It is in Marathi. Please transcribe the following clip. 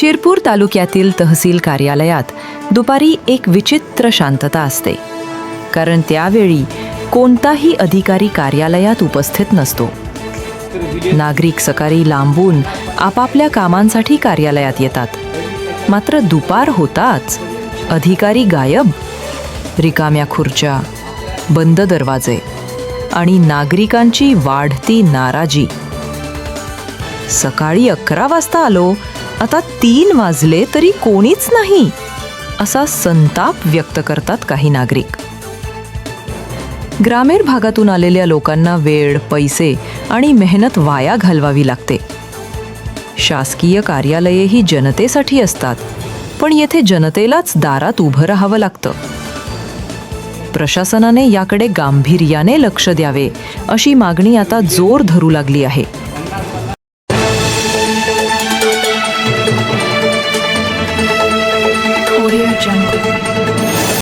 शिरपूर तालुक्यातील तहसील कार्यालयात दुपारी एक विचित्र शांतता असते, कारण त्यावेळी कोणताही अधिकारी कार्यालयात उपस्थित नसतो. नागरिक सकाळी लांबून आपापल्या कामांसाठी कार्यालयात येतात. मात्र दुपार होताच अधिकारी गायब. रिकाम्या खुर्च्या, बंद दरवाजे आणि नागरिकांची वाढती नाराजी. सकाळी 11 वाजता आलो, आता 3 वाजले तरी कोणीच नाही, असा संताप व्यक्त करतात काही नागरिक. ग्रामीण भागातून आलेल्या लोकांना वेळ, पैसे आणि मेहनत वाया घालवावी लागते. शासकीय कार्यालये ही जनतेसाठी असतात, पण येथे जनतेलाच दारात उभं राहावं लागतं. प्रशासनाने याकडे गांभीर्याने लक्ष द्यावे, अशी मागणी आता जोर धरू लागली आहे.